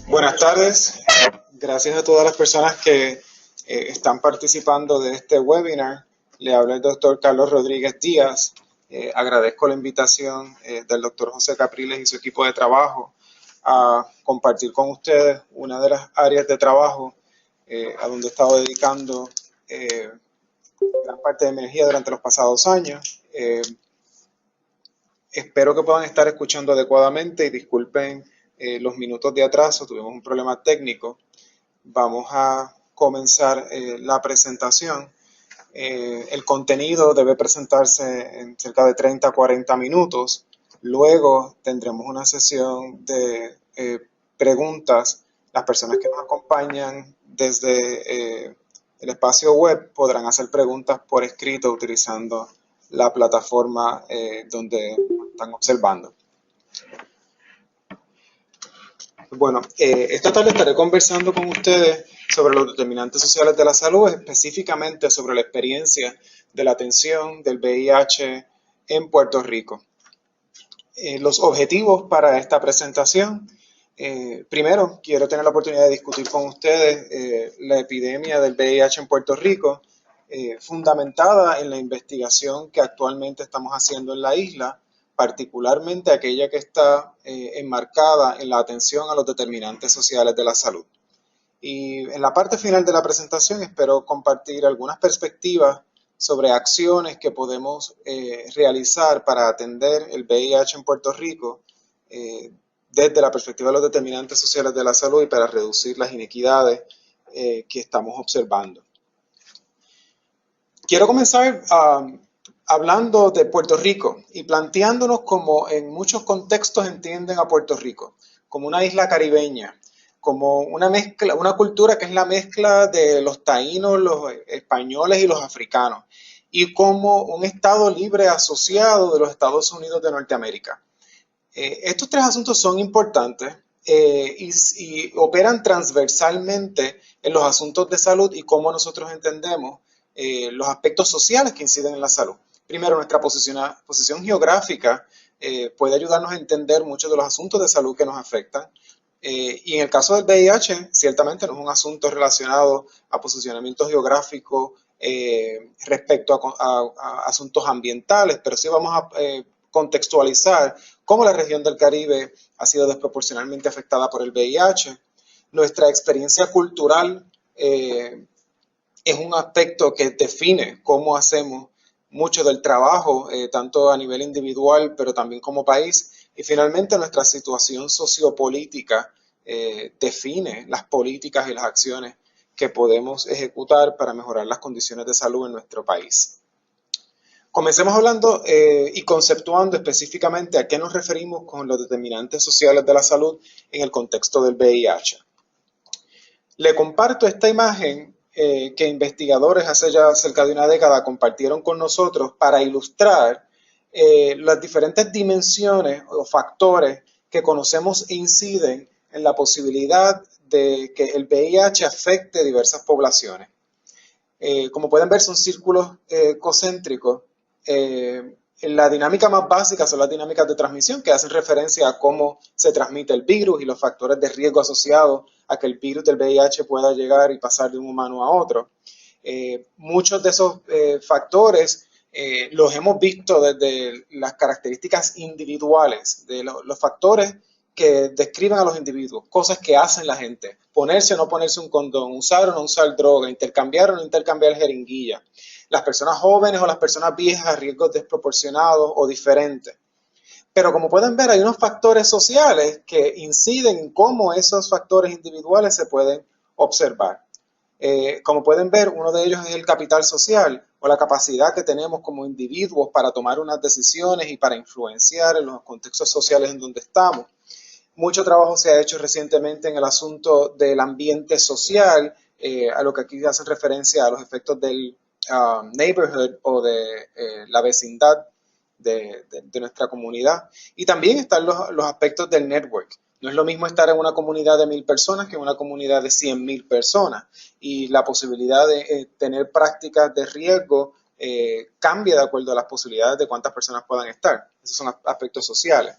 Buenas tardes. Gracias a todas las personas que están participando de este webinar. Le habla el doctor Carlos Rodríguez Díaz. Agradezco la invitación del doctor José Capriles y su equipo de trabajo a compartir con ustedes una de las áreas de trabajo a donde he estado dedicando gran parte de mi energía durante los pasados años. Espero que puedan estar escuchando adecuadamente y disculpen los minutos de atraso, tuvimos un problema técnico. Vamos a comenzar la presentación. El contenido debe presentarse en cerca de 30 a 40 minutos. Luego tendremos una sesión de preguntas. Las personas que nos acompañan desde el espacio web podrán hacer preguntas por escrito utilizando la plataforma donde están observando. Bueno, esta tarde estaré conversando con ustedes sobre los determinantes sociales de la salud, específicamente sobre la experiencia de la atención del VIH en Puerto Rico. Los objetivos para esta presentación. Primero, quiero tener la oportunidad de discutir con ustedes la epidemia del VIH en Puerto Rico, fundamentada en la investigación que actualmente estamos haciendo en la isla, particularmente aquella que está enmarcada en la atención a los determinantes sociales de la salud. Y en la parte final de la presentación espero compartir algunas perspectivas sobre acciones que podemos realizar para atender el VIH en Puerto Rico desde la perspectiva de los determinantes sociales de la salud y para reducir las inequidades que estamos observando. Quiero comenzar hablando de Puerto Rico y planteándonos como en muchos contextos entienden a Puerto Rico, como una isla caribeña, como una mezcla, una cultura que es la mezcla de los taínos, los españoles y los africanos, y como un estado libre asociado de los Estados Unidos de Norteamérica. Estos tres asuntos son importantes y operan transversalmente en los asuntos de salud y cómo nosotros entendemos los aspectos sociales que inciden en la salud. Primero, nuestra posición geográfica puede ayudarnos a entender muchos de los asuntos de salud que nos afectan. Y en el caso del VIH, ciertamente no es un asunto relacionado a posicionamiento geográfico respecto a asuntos ambientales, pero sí vamos a contextualizar cómo la región del Caribe ha sido desproporcionalmente afectada por el VIH. Nuestra experiencia cultural es un aspecto que define cómo hacemos mucho del trabajo, tanto a nivel individual, pero también como país. Y finalmente nuestra situación sociopolítica define las políticas y las acciones que podemos ejecutar para mejorar las condiciones de salud en nuestro país. Comencemos hablando y conceptuando específicamente a qué nos referimos con los determinantes sociales de la salud en el contexto del VIH. Le comparto esta imagen que investigadores hace ya cerca de una década compartieron con nosotros para ilustrar las diferentes dimensiones o factores que conocemos e inciden en la posibilidad de que el VIH afecte diversas poblaciones. Como pueden ver, son círculos concéntricos. La dinámica más básica son las dinámicas de transmisión que hacen referencia a cómo se transmite el virus y los factores de riesgo asociados a que el virus del VIH pueda llegar y pasar de un humano a otro. Muchos de esos factores los hemos visto desde las características individuales, de los factores que describen a los individuos, cosas que hacen la gente, ponerse o no ponerse un condón, usar o no usar droga, intercambiar o no intercambiar jeringuilla, las personas jóvenes o las personas viejas a riesgos desproporcionados o diferentes. Pero como pueden ver, hay unos factores sociales que inciden en cómo esos factores individuales se pueden observar. Como pueden ver, uno de ellos es el capital social o la capacidad que tenemos como individuos para tomar unas decisiones y para influenciar en los contextos sociales en donde estamos. Mucho trabajo se ha hecho recientemente en el asunto del ambiente social, a lo que aquí hacen referencia a los efectos del neighborhood o de la vecindad de nuestra comunidad. Y también están los aspectos del network. No es lo mismo estar en una comunidad de 1000 personas que en una comunidad de 100,000 personas. Y la posibilidad de tener prácticas de riesgo cambia de acuerdo a las posibilidades de cuántas personas puedan estar. Esos son aspectos sociales.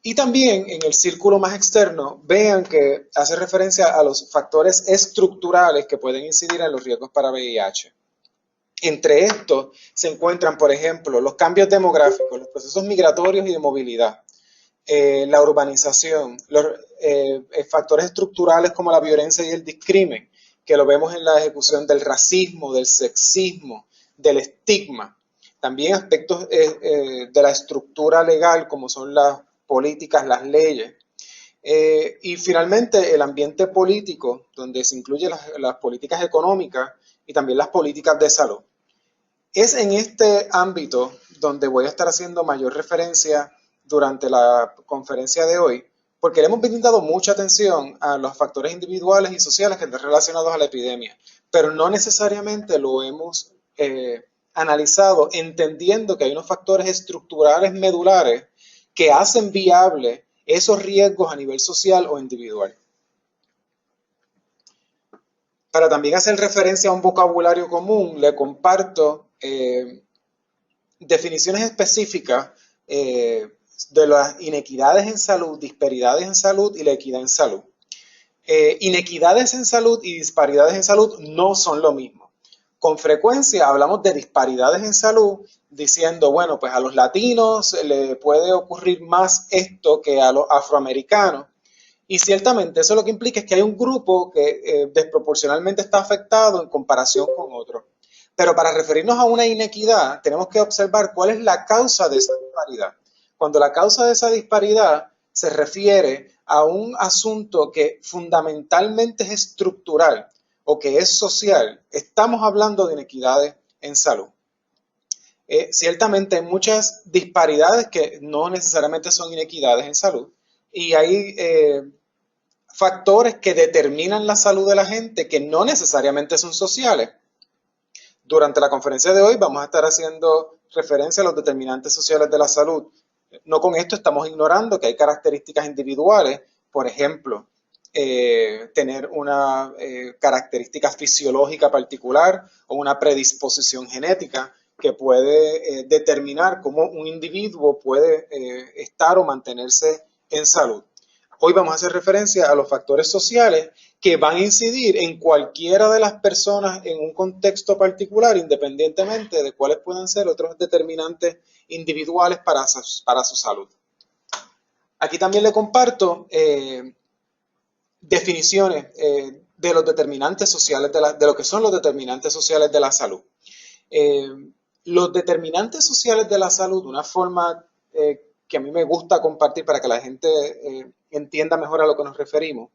Y también en el círculo más externo, vean que hace referencia a los factores estructurales que pueden incidir en los riesgos para VIH. Entre estos se encuentran, por ejemplo, los cambios demográficos, los procesos migratorios y de movilidad, la urbanización, los factores estructurales como la violencia y el discrimen, que lo vemos en la ejecución del racismo, del sexismo, del estigma. También aspectos de la estructura legal, como son las políticas, las leyes. Y finalmente el ambiente político, donde se incluyen las políticas económicas y también las políticas de salud. Es en este ámbito donde voy a estar haciendo mayor referencia durante la conferencia de hoy, porque le hemos brindado mucha atención a los factores individuales y sociales que están relacionados a la epidemia, pero no necesariamente lo hemos analizado entendiendo que hay unos factores estructurales medulares que hacen viable esos riesgos a nivel social o individual. Para también hacer referencia a un vocabulario común, le comparto definiciones específicas de las inequidades en salud, disparidades en salud y la equidad en salud. Inequidades en salud y disparidades en salud no son lo mismo. Con frecuencia hablamos de disparidades en salud diciendo, bueno, pues a los latinos le puede ocurrir más esto que a los afroamericanos. Y ciertamente eso lo que implica es que hay un grupo que desproporcionalmente está afectado en comparación con otro. Pero para referirnos a una inequidad, tenemos que observar cuál es la causa de esa disparidad. Cuando la causa de esa disparidad se refiere a un asunto que fundamentalmente es estructural o que es social, estamos hablando de inequidades en salud. Ciertamente hay muchas disparidades que no necesariamente son inequidades en salud y hay factores que determinan la salud de la gente que no necesariamente son sociales. Durante la conferencia de hoy vamos a estar haciendo referencia a los determinantes sociales de la salud. No con esto estamos ignorando que hay características individuales, por ejemplo, tener una característica fisiológica particular o una predisposición genética que puede determinar cómo un individuo puede estar o mantenerse en salud. Hoy vamos a hacer referencia a los factores sociales que van a incidir en cualquiera de las personas en un contexto particular, independientemente de cuáles puedan ser otros determinantes individuales para su salud. Aquí también le comparto definiciones de los determinantes sociales, de lo que son los determinantes sociales de la salud. Los determinantes sociales de la salud, una forma que a mí me gusta compartir para que la gente entienda mejor a lo que nos referimos,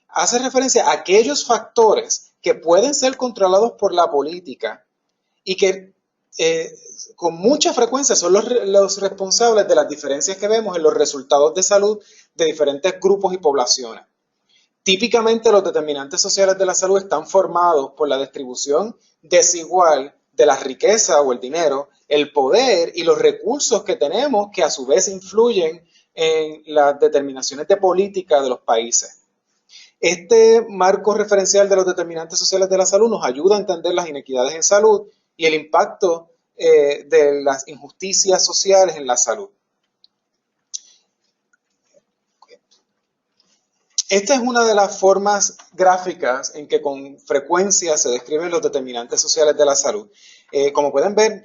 hace referencia a aquellos factores que pueden ser controlados por la política y que con mucha frecuencia son los responsables de las diferencias que vemos en los resultados de salud de diferentes grupos y poblaciones. Típicamente los determinantes sociales de la salud están formados por la distribución desigual de la riqueza o el dinero, el poder y los recursos que tenemos que a su vez influyen en las determinaciones de política de los países. Este marco referencial de los determinantes sociales de la salud nos ayuda a entender las inequidades en salud y el impacto de las injusticias sociales en la salud. Esta es una de las formas gráficas en que con frecuencia se describen los determinantes sociales de la salud. Como pueden ver,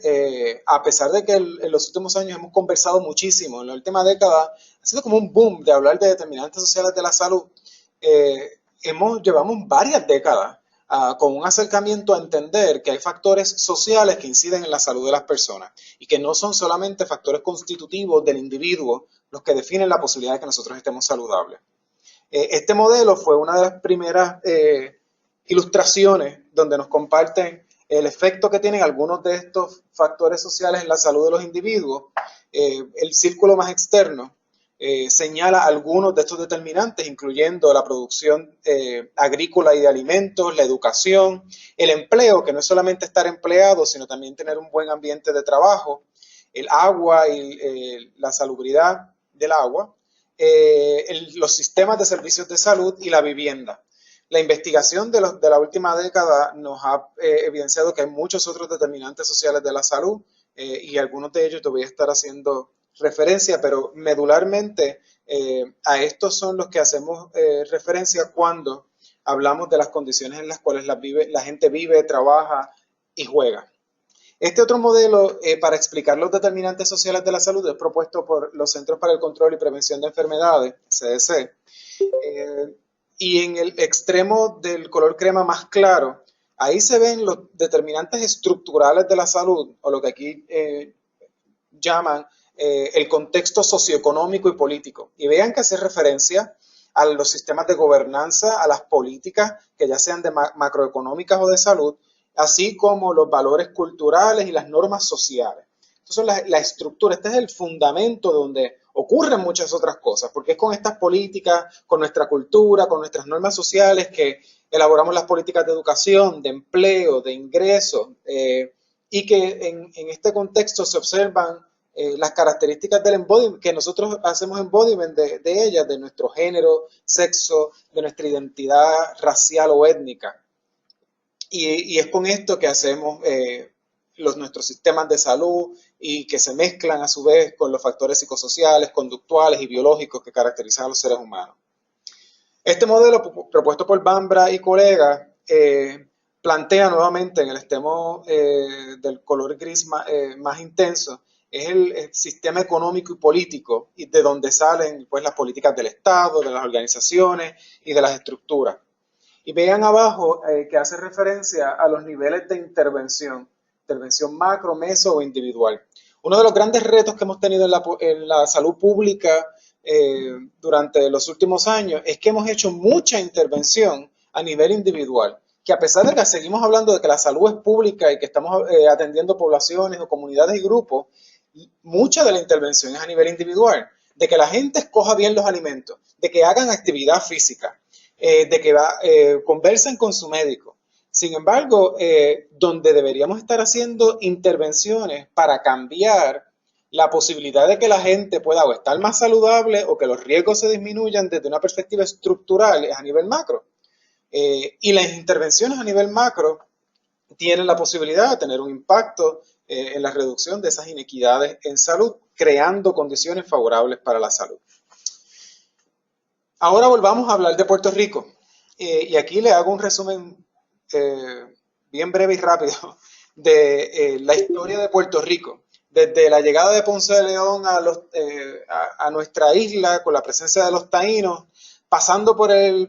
a pesar de que en los últimos años hemos conversado muchísimo, en la última década ha sido como un boom de hablar de determinantes sociales de la salud. Llevamos varias décadas con un acercamiento a entender que hay factores sociales que inciden en la salud de las personas y que no son solamente factores constitutivos del individuo los que definen la posibilidad de que nosotros estemos saludables. Este modelo fue una de las primeras ilustraciones donde nos comparten el efecto que tienen algunos de estos factores sociales en la salud de los individuos. El círculo más externo señala algunos de estos determinantes, incluyendo la producción agrícola y de alimentos, la educación, el empleo, que no es solamente estar empleado, sino también tener un buen ambiente de trabajo, el agua y la salubridad del agua, los sistemas de servicios de salud y la vivienda. La investigación de la última década nos ha evidenciado que hay muchos otros determinantes sociales de la salud y algunos de ellos te voy a estar haciendo referencia, pero medularmente a estos son los que hacemos referencia cuando hablamos de las condiciones en las cuales la gente vive, trabaja y juega. Este otro modelo para explicar los determinantes sociales de la salud es propuesto por los Centros para el Control y Prevención de Enfermedades, CDC, y en el extremo del color crema más claro, ahí se ven los determinantes estructurales de la salud, o lo que aquí llaman el contexto socioeconómico y político. Y vean que hace referencia a los sistemas de gobernanza, a las políticas, que ya sean de macroeconómicas o de salud, así como los valores culturales y las normas sociales. Entonces, la estructura, este es el fundamento donde ocurren muchas otras cosas, porque es con estas políticas, con nuestra cultura, con nuestras normas sociales, que elaboramos las políticas de educación, de empleo, de ingresos, y que en este contexto se observan las características del embodiment, que nosotros hacemos embodiment de ellas, de nuestro género, sexo, de nuestra identidad racial o étnica. Y es con esto que hacemos nuestros sistemas de salud y que se mezclan a su vez con los factores psicosociales, conductuales y biológicos que caracterizan a los seres humanos. Este modelo propuesto por Bambra y colegas plantea nuevamente en el extremo del color gris más intenso, es el sistema económico y político y de donde salen pues, las políticas del Estado, de las organizaciones y de las estructuras. Y vean abajo que hace referencia a los niveles de intervención macro, meso o individual. Uno de los grandes retos que hemos tenido en la salud pública durante los últimos años es que hemos hecho mucha intervención a nivel individual, que a pesar de que seguimos hablando de que la salud es pública y que estamos atendiendo poblaciones o comunidades y grupos, mucha de la intervención es a nivel individual, de que la gente escoja bien los alimentos, de que hagan actividad física, de que conversen con su médico. Sin embargo, donde deberíamos estar haciendo intervenciones para cambiar la posibilidad de que la gente pueda o estar más saludable o que los riesgos se disminuyan desde una perspectiva estructural es a nivel macro. Y las intervenciones a nivel macro tienen la posibilidad de tener un impacto en la reducción de esas inequidades en salud, creando condiciones favorables para la salud. Ahora volvamos a hablar de Puerto Rico. Y aquí le hago un resumen bien breve y rápido de la historia de Puerto Rico. Desde la llegada de Ponce de León a nuestra isla, con la presencia de los taínos, pasando por la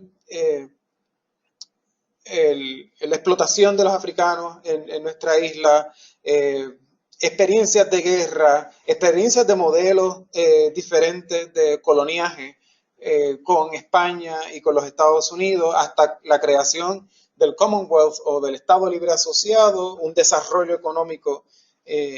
explotación de los africanos en nuestra isla, experiencias de guerra, experiencias de modelos diferentes de coloniaje con España y con los Estados Unidos, hasta la creación del Commonwealth o del Estado Libre Asociado, un desarrollo económico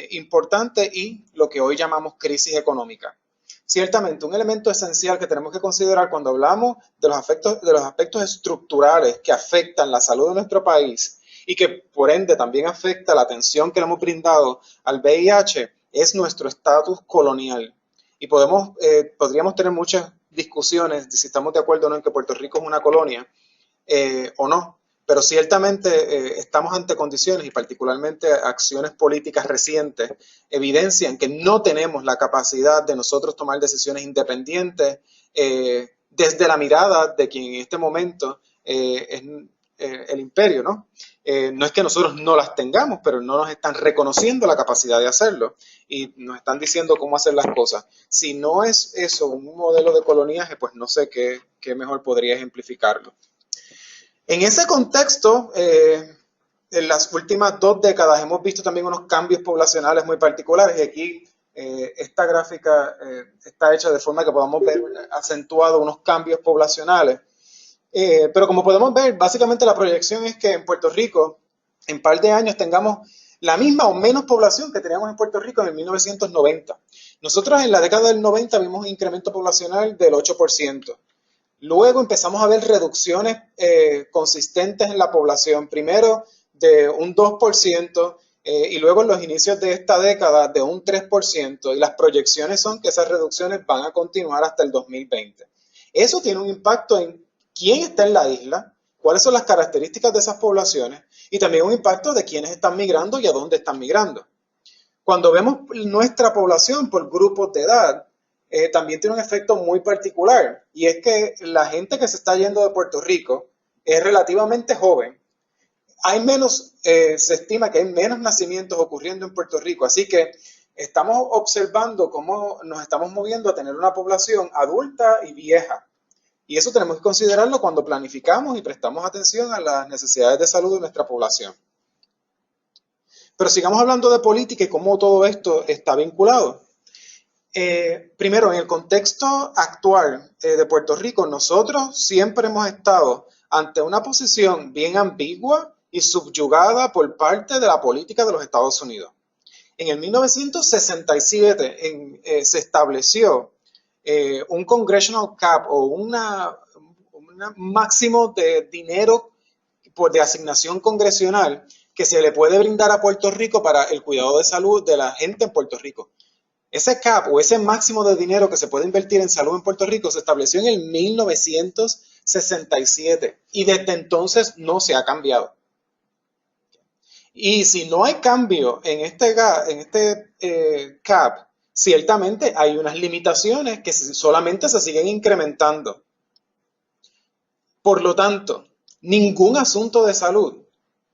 importante y lo que hoy llamamos crisis económica. Ciertamente, un elemento esencial que tenemos que considerar cuando hablamos de los aspectos estructurales que afectan la salud de nuestro país y que por ende también afecta la atención que le hemos brindado al VIH es nuestro estatus colonial. Y podríamos tener muchas discusiones de si estamos de acuerdo o no en que Puerto Rico es una colonia o no, pero ciertamente estamos ante condiciones y particularmente acciones políticas recientes evidencian que no tenemos la capacidad de nosotros tomar decisiones independientes desde la mirada de quien en este momento es el imperio, ¿no? No es que nosotros no las tengamos, pero no nos están reconociendo la capacidad de hacerlo y nos están diciendo cómo hacer las cosas. Si no es eso un modelo de coloniaje, pues no sé qué mejor podría ejemplificarlo. En ese contexto, en las últimas 2 décadas hemos visto también unos cambios poblacionales muy particulares y aquí esta gráfica está hecha de forma que podamos ver acentuados unos cambios poblacionales. Pero como podemos ver, básicamente la proyección es que en Puerto Rico, en un par de años, tengamos la misma o menos población que teníamos en Puerto Rico en el 1990. Nosotros en la década del 90 vimos un incremento poblacional del 8%. Luego empezamos a ver reducciones consistentes en la población, primero de un 2% y luego en los inicios de esta década de un 3%, y las proyecciones son que esas reducciones van a continuar hasta el 2020. Eso tiene un impacto en quién está en la isla, cuáles son las características de esas poblaciones y también un impacto de quiénes están migrando y a dónde están migrando. Cuando vemos nuestra población por grupos de edad, también tiene un efecto muy particular, y es que la gente que se está yendo de Puerto Rico es relativamente joven. Se estima que hay menos nacimientos ocurriendo en Puerto Rico, así que estamos observando cómo nos estamos moviendo a tener una población adulta y vieja. Y eso tenemos que considerarlo cuando planificamos y prestamos atención a las necesidades de salud de nuestra población. Pero sigamos hablando de política y cómo todo esto está vinculado. Primero, en el contexto actual de Puerto Rico, nosotros siempre hemos estado ante una posición bien ambigua y subyugada por parte de la política de los Estados Unidos. En el 1967 se estableció un congressional cap o un máximo de dinero de asignación congresional que se le puede brindar a Puerto Rico para el cuidado de salud de la gente en Puerto Rico. Ese cap o ese máximo de dinero que se puede invertir en salud en Puerto Rico se estableció en el 1967 y desde entonces no se ha cambiado. Y si no hay cambio en este cap, ciertamente hay unas limitaciones que solamente se siguen incrementando. Por lo tanto, ningún asunto de salud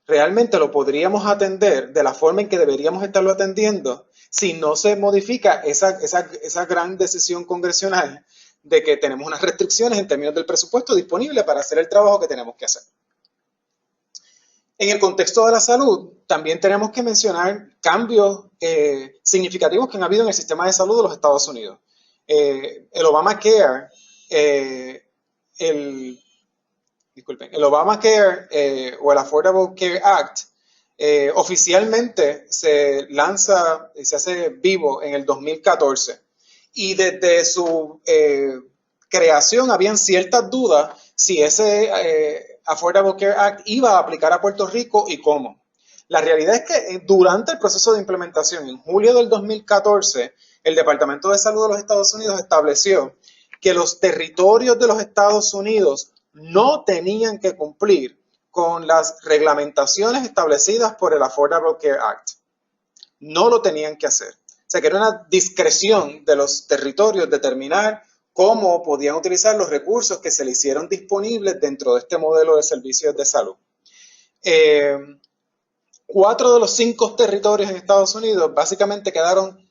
realmente lo podríamos atender de la forma en que deberíamos estarlo atendiendo si no se modifica esa gran decisión congresional de que tenemos unas restricciones en términos del presupuesto disponible para hacer el trabajo que tenemos que hacer. En el contexto de la salud, también tenemos que mencionar cambios significativos que han habido en el sistema de salud de los Estados Unidos. El Obamacare, el Obamacare o el Affordable Care Act oficialmente se lanza y se hace vivo en el 2014. Y desde su creación habían ciertas dudas si ese Affordable Care Act iba a aplicar a Puerto Rico y cómo. La realidad es que durante el proceso de implementación, en julio del 2014, el Departamento de Salud de los Estados Unidos estableció que los territorios de los Estados Unidos no tenían que cumplir con las reglamentaciones establecidas por el Affordable Care Act. No lo tenían que hacer. O sea, que era una discreción de los territorios determinar cómo podían utilizar los recursos que se le hicieron disponibles dentro de este modelo de servicios de salud. 4 de los 5 territorios en Estados Unidos básicamente quedaron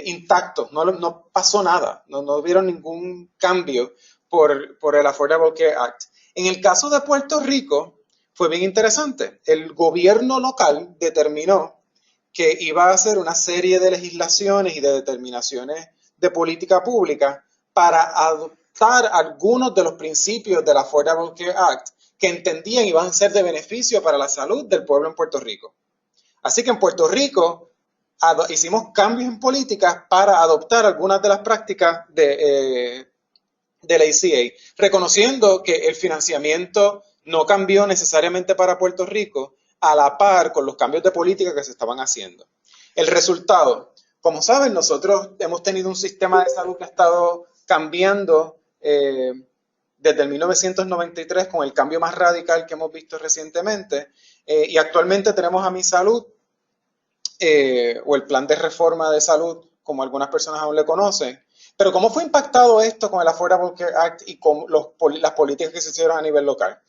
intactos, no pasó nada, no vieron ningún cambio por el Affordable Care Act. En el caso de Puerto Rico fue bien interesante. El gobierno local determinó que iba a hacer una serie de legislaciones y de determinaciones de política pública para adoptar algunos de los principios del Affordable Care Act que entendían iban a ser de beneficio para la salud del pueblo en Puerto Rico. Así que en Puerto Rico hicimos cambios en políticas para adoptar algunas de las prácticas de la ACA, reconociendo que el financiamiento no cambió necesariamente para Puerto Rico a la par con los cambios de política que se estaban haciendo. El resultado, como saben, nosotros hemos tenido un sistema de salud que ha estado cambiando desde el 1993 con el cambio más radical que hemos visto recientemente y actualmente tenemos a Mi Salud o el plan de reforma de salud, como algunas personas aún le conocen. Pero ¿cómo fue impactado esto con el Affordable Care Act y con las políticas que se hicieron a nivel local?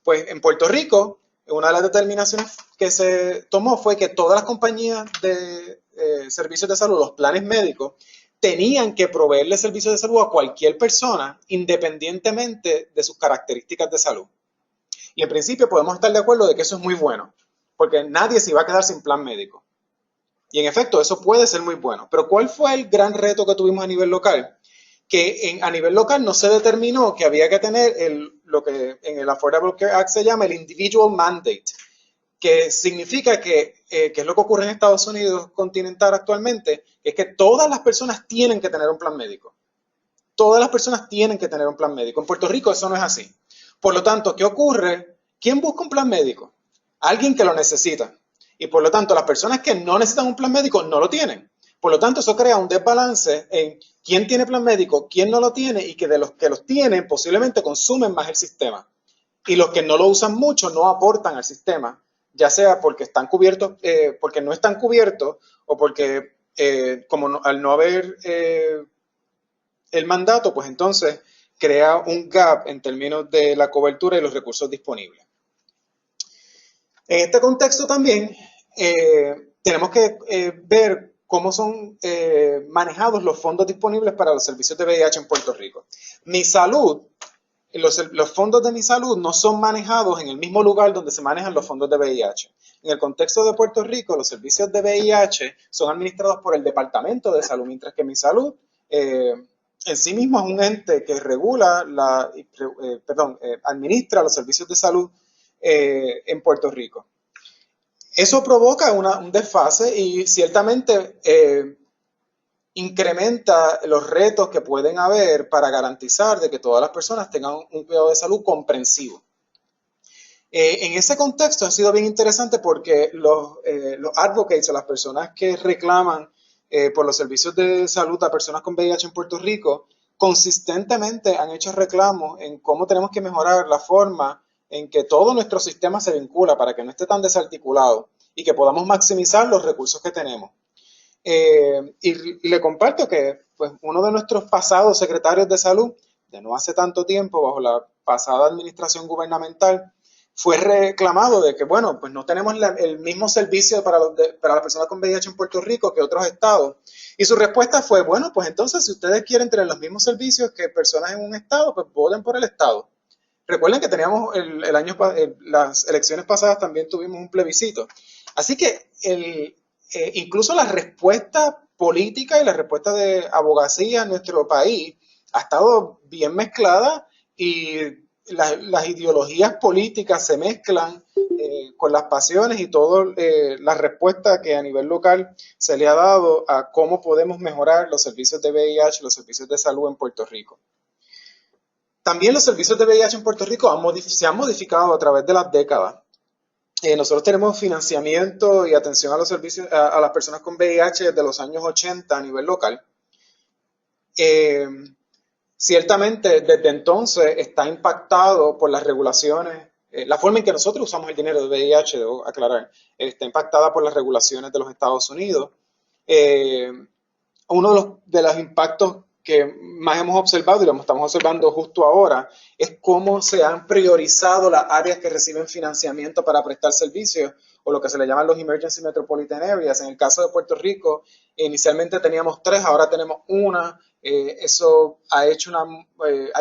Pues en Puerto Rico, una de las determinaciones que se tomó fue que todas las compañías de servicios de salud, los planes médicos, tenían que proveerle servicios de salud a cualquier persona independientemente de sus características de salud. Y en principio podemos estar de acuerdo de que eso es muy bueno, porque nadie se iba a quedar sin plan médico. Y en efecto, eso puede ser muy bueno. Pero ¿cuál fue el gran reto que tuvimos a nivel local? Que a nivel local no se determinó que había que tener lo que en el Affordable Care Act se llama el Individual Mandate, que significa que es lo que ocurre en Estados Unidos continental actualmente, que es que todas las personas tienen que tener un plan médico. Todas las personas tienen que tener un plan médico. En Puerto Rico eso no es así. Por lo tanto, ¿qué ocurre? ¿Quién busca un plan médico? Alguien que lo necesita. Y por lo tanto, las personas que no necesitan un plan médico no lo tienen. Por lo tanto, eso crea un desbalance en quién tiene plan médico, quién no lo tiene y que de los que los tienen posiblemente consumen más el sistema. Y los que no lo usan mucho no aportan al sistema ya sea porque están cubiertos, porque no están cubiertos o porque al no haber el mandato, pues entonces crea un gap en términos de la cobertura y los recursos disponibles. En este contexto también tenemos que ver cómo son manejados los fondos disponibles para los servicios de VIH en Puerto Rico. Mi Salud, los fondos de Mi Salud no son manejados en el mismo lugar donde se manejan los fondos de VIH. En el contexto de Puerto Rico, los servicios de VIH son administrados por el Departamento de Salud, mientras que Mi Salud en sí mismo es un ente que regula, administra los servicios de salud en Puerto Rico. Eso provoca un desfase y ciertamente incrementa los retos que pueden haber para garantizar de que todas las personas tengan un cuidado de salud comprensivo. En ese contexto ha sido bien interesante porque los advocates o las personas que reclaman por los servicios de salud a personas con VIH en Puerto Rico consistentemente han hecho reclamos en cómo tenemos que mejorar la forma en que todo nuestro sistema se vincula para que no esté tan desarticulado y que podamos maximizar los recursos que tenemos. Y le comparto que pues, uno de nuestros pasados secretarios de salud, de no hace tanto tiempo, bajo la pasada administración gubernamental, fue reclamado de que, bueno, pues no tenemos el mismo servicio para las personas con VIH en Puerto Rico que otros estados. Y su respuesta fue, bueno, pues entonces si ustedes quieren tener los mismos servicios que personas en un estado, pues voten por el estado. Recuerden que teníamos las elecciones pasadas también tuvimos un plebiscito. Así que incluso la respuesta política y la respuesta de abogacía en nuestro país ha estado bien mezclada y las ideologías políticas se mezclan con las pasiones y toda la respuesta que a nivel local se le ha dado a cómo podemos mejorar los servicios de VIH, los servicios de salud en Puerto Rico. También los servicios de VIH en Puerto Rico se han modificado a través de las décadas. Nosotros tenemos financiamiento y atención a los servicios a las personas con VIH desde los años 80 a nivel local. Ciertamente, desde entonces está impactado por las regulaciones, la forma en que nosotros usamos el dinero de VIH, debo aclarar, está impactada por las regulaciones de los Estados Unidos. Uno de los impactos que más hemos observado y lo estamos observando justo ahora es cómo se han priorizado las áreas que reciben financiamiento para prestar servicios o lo que se le llaman los Emergency Metropolitan Areas. En el caso de Puerto Rico, inicialmente teníamos 3, ahora tenemos una. Eso ha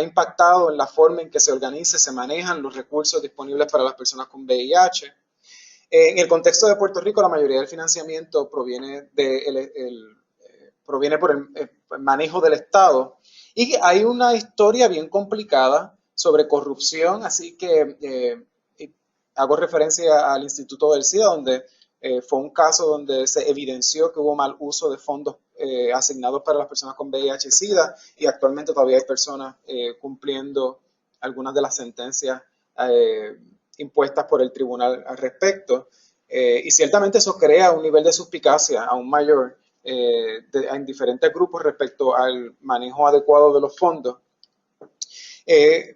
impactado en la forma en que se organiza y se manejan los recursos disponibles para las personas con VIH. En el contexto de Puerto Rico, la mayoría del financiamiento proviene por el manejo del Estado. Y hay una historia bien complicada sobre corrupción, así que hago referencia al Instituto del SIDA, donde fue un caso donde se evidenció que hubo mal uso de fondos asignados para las personas con VIH y SIDA, y actualmente todavía hay personas cumpliendo algunas de las sentencias impuestas por el tribunal al respecto. Y ciertamente eso crea un nivel de suspicacia aún mayor en diferentes grupos respecto al manejo adecuado de los fondos.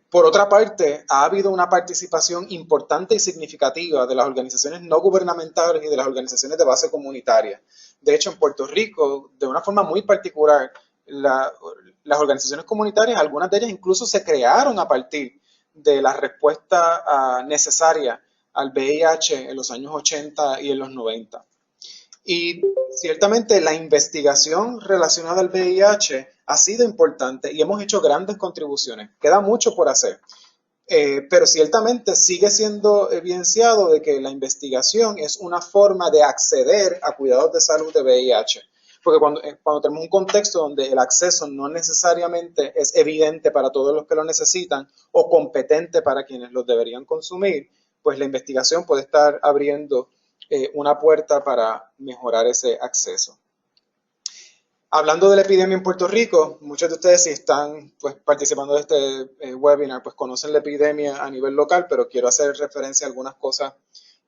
Por otra parte, ha habido una participación importante y significativa de las organizaciones no gubernamentales y de las organizaciones de base comunitaria. De hecho, en Puerto Rico, de una forma muy particular, las organizaciones comunitarias, algunas de ellas incluso se crearon a partir de la respuesta necesaria al VIH en los años 80 y en los 90. Y ciertamente la investigación relacionada al VIH ha sido importante y hemos hecho grandes contribuciones. Queda mucho por hacer, pero ciertamente sigue siendo evidenciado de que la investigación es una forma de acceder a cuidados de salud de VIH. Porque cuando tenemos un contexto donde el acceso no necesariamente es evidente para todos los que lo necesitan o competente para quienes los deberían consumir, pues la investigación puede estar abriendo una puerta para mejorar ese acceso. Hablando de la epidemia en Puerto Rico, muchos de ustedes si están pues, participando de este webinar, pues conocen la epidemia a nivel local, pero quiero hacer referencia a algunas cosas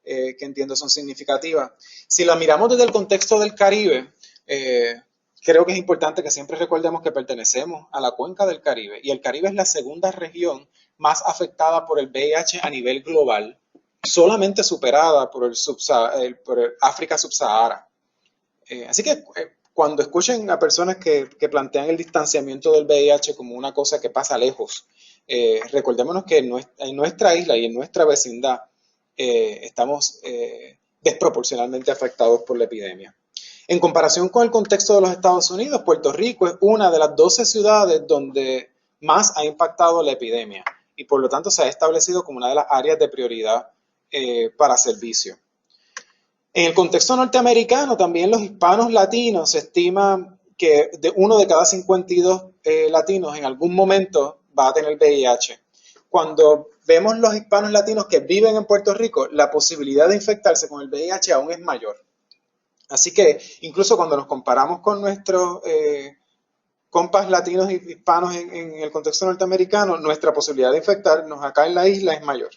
que entiendo son significativas. Si la miramos desde el contexto del Caribe, creo que es importante que siempre recordemos que pertenecemos a la cuenca del Caribe y el Caribe es la segunda región más afectada por el VIH a nivel global. solamente superada por por el África subsahara. Así que cuando escuchen a personas que plantean el distanciamiento del VIH como una cosa que pasa lejos, recordémonos que en nuestra isla y en nuestra vecindad estamos desproporcionalmente afectados por la epidemia. En comparación con el contexto de los Estados Unidos, Puerto Rico es una de las 12 ciudades donde más ha impactado la epidemia y por lo tanto se ha establecido como una de las áreas de prioridad para servicio. En el contexto norteamericano, también los hispanos latinos, se estima que uno de cada 52 latinos en algún momento va a tener VIH. Cuando vemos los hispanos latinos que viven en Puerto Rico, la posibilidad de infectarse con el VIH aún es mayor. Así que incluso cuando nos comparamos con nuestros compas latinos y hispanos en el contexto norteamericano, nuestra posibilidad de infectarnos acá en la isla es mayor.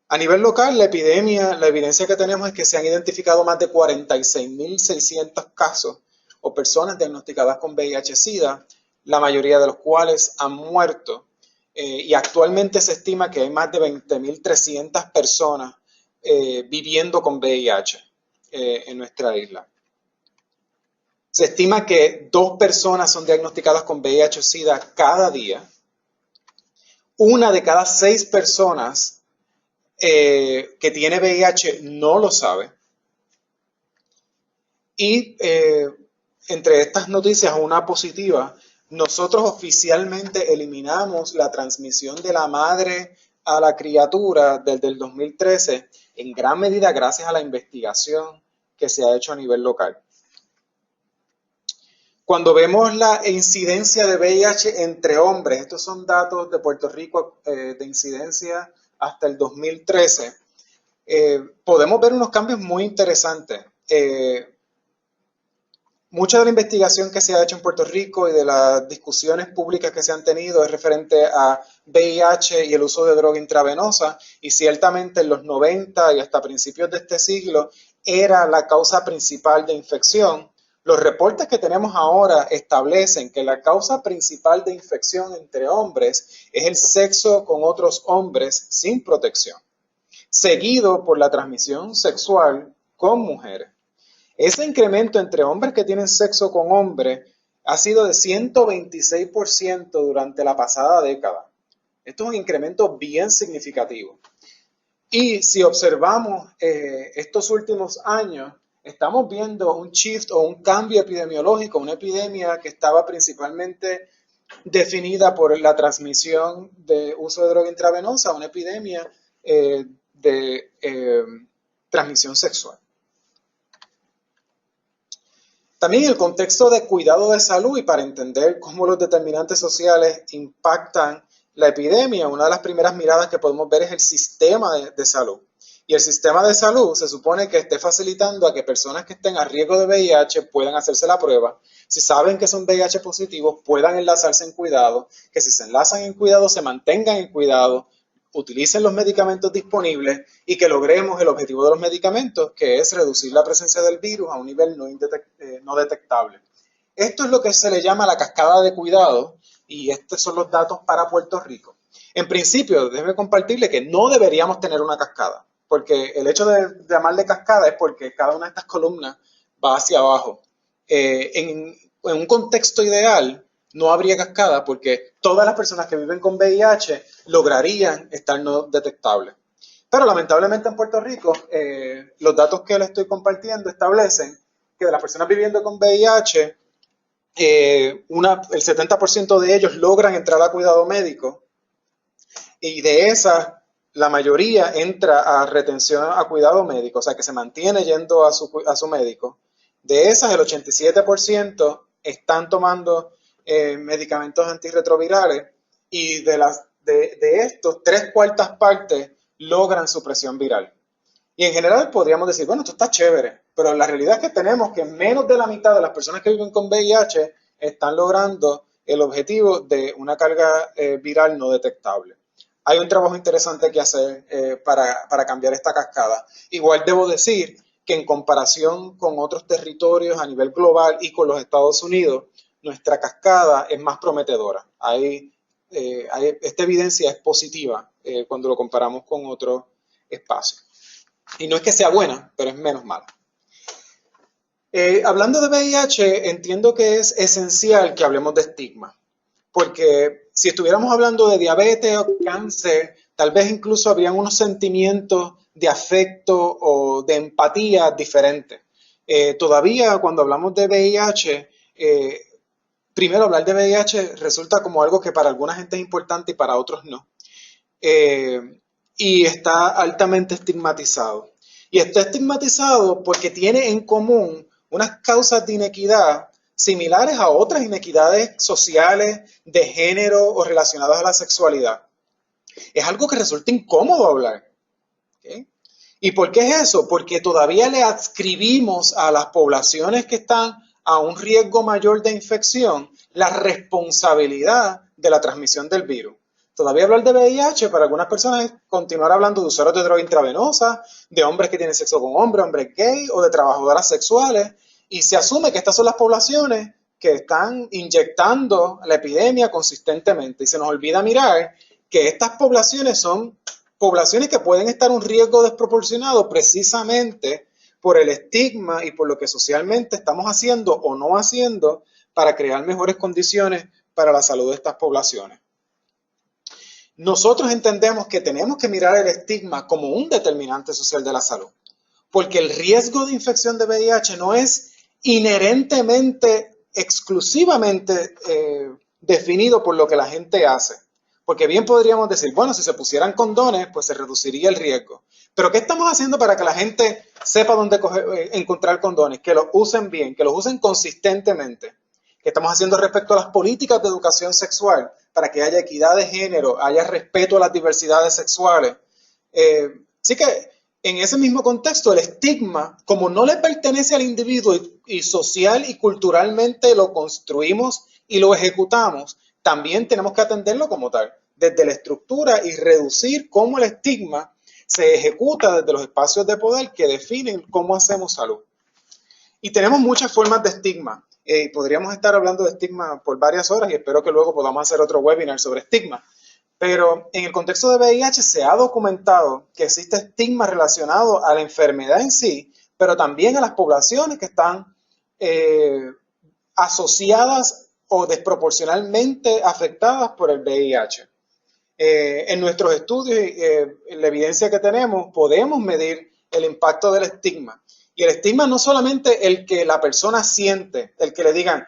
A nivel local, la evidencia que tenemos es que se han identificado más de 46.600 casos o personas diagnosticadas con VIH-Sida, la mayoría de los cuales han muerto. Y actualmente se estima que hay más de 20.300 personas viviendo con VIH en nuestra isla. Se estima que 2 personas son diagnosticadas con VIH-Sida cada día. Una de cada 6 personas que tiene VIH no lo sabe. Y entre estas noticias, una positiva, nosotros oficialmente eliminamos la transmisión de la madre a la criatura desde el 2013, en gran medida gracias a la investigación que se ha hecho a nivel local. Cuando vemos la incidencia de VIH entre hombres, estos son datos de Puerto Rico de incidencia hasta el 2013, podemos ver unos cambios muy interesantes. Mucha de la investigación que se ha hecho en Puerto Rico y de las discusiones públicas que se han tenido es referente a VIH y el uso de droga intravenosa, y ciertamente en los 90 y hasta principios de este siglo era la causa principal de infección. Los reportes que tenemos ahora establecen que la causa principal de infección entre hombres es el sexo con otros hombres sin protección, seguido por la transmisión sexual con mujeres. Ese incremento entre hombres que tienen sexo con hombres ha sido de 126% durante la pasada década. Esto es un incremento bien significativo. Y si observamos estos últimos años, estamos viendo un shift o un cambio epidemiológico, una epidemia que estaba principalmente definida por la transmisión de uso de droga intravenosa, una epidemia de transmisión sexual. También el contexto de cuidado de salud, y para entender cómo los determinantes sociales impactan la epidemia, una de las primeras miradas que podemos ver es el sistema de salud. Y el sistema de salud se supone que esté facilitando a que personas que estén a riesgo de VIH puedan hacerse la prueba. Si saben que son VIH positivos, puedan enlazarse en cuidado, que si se enlazan en cuidado, se mantengan en cuidado, utilicen los medicamentos disponibles y que logremos el objetivo de los medicamentos, que es reducir la presencia del virus a un nivel no detectable. Esto es lo que se le llama la cascada de cuidado, y estos son los datos para Puerto Rico. En principio, déjeme compartirle que no deberíamos tener una cascada, porque el hecho de llamarle cascada es porque cada una de estas columnas va hacia abajo. En un contexto ideal, no habría cascada porque todas las personas que viven con VIH lograrían estar no detectables. Pero lamentablemente en Puerto Rico, los datos que les estoy compartiendo establecen que de las personas viviendo con VIH, el 70% de ellos logran entrar a cuidado médico, y de esas, la mayoría entra a retención a cuidado médico, o sea que se mantiene yendo a su médico. De esas, el 87% están tomando medicamentos antirretrovirales, y de estos, 3/4 partes logran supresión viral. Y en general podríamos decir, bueno, esto está chévere, pero la realidad es que tenemos que menos de la mitad de las personas que viven con VIH están logrando el objetivo de una carga viral no detectable. Hay un trabajo interesante que hacer para cambiar esta cascada. Igual debo decir que en comparación con otros territorios a nivel global y con los Estados Unidos, nuestra cascada es más prometedora. Hay esta evidencia es positiva cuando lo comparamos con otros espacios. Y no es que sea buena, pero es menos mala. Hablando de VIH, entiendo que es esencial que hablemos de estigma, porque si estuviéramos hablando de diabetes o cáncer, tal vez incluso habrían unos sentimientos de afecto o de empatía diferentes. Todavía cuando hablamos de VIH, primero hablar de VIH resulta como algo que para alguna gente es importante y para otros no. Y está altamente estigmatizado. Y está estigmatizado porque tiene en común unas causas de inequidad similares a otras inequidades sociales, de género o relacionadas a la sexualidad. Es algo que resulta incómodo hablar. ¿Okay? ¿Y por qué es eso? Porque todavía le adscribimos a las poblaciones que están a un riesgo mayor de infección la responsabilidad de la transmisión del virus. Todavía hablar de VIH para algunas personas es continuar hablando de usuarios de droga intravenosa, de hombres que tienen sexo con hombres gay o de trabajadoras sexuales, y se asume que estas son las poblaciones que están inyectando la epidemia consistentemente. Y se nos olvida mirar que estas poblaciones son poblaciones que pueden estar en un riesgo desproporcionado precisamente por el estigma y por lo que socialmente estamos haciendo o no haciendo para crear mejores condiciones para la salud de estas poblaciones. Nosotros entendemos que tenemos que mirar el estigma como un determinante social de la salud, porque el riesgo de infección de VIH no es inherentemente, exclusivamente definido por lo que la gente hace. Porque bien podríamos decir, bueno, si se pusieran condones, pues se reduciría el riesgo. Pero ¿qué estamos haciendo para que la gente sepa dónde encontrar condones? Que los usen bien, que los usen consistentemente. ¿Qué estamos haciendo respecto a las políticas de educación sexual? Para que haya equidad de género, haya respeto a las diversidades sexuales. Así que en ese mismo contexto, el estigma, como no le pertenece al individuo y social y culturalmente lo construimos y lo ejecutamos, también tenemos que atenderlo como tal, desde la estructura y reducir cómo el estigma se ejecuta desde los espacios de poder que definen cómo hacemos salud. Y tenemos muchas formas de estigma. Podríamos estar hablando de estigma por varias horas y espero que luego podamos hacer otro webinar sobre estigma. Pero en el contexto de VIH se ha documentado que existe estigma relacionado a la enfermedad en sí, pero también a las poblaciones que están asociadas o desproporcionalmente afectadas por el VIH. En nuestros estudios, la evidencia que tenemos, podemos medir el impacto del estigma. Y el estigma no solamente el que la persona siente, el que le digan,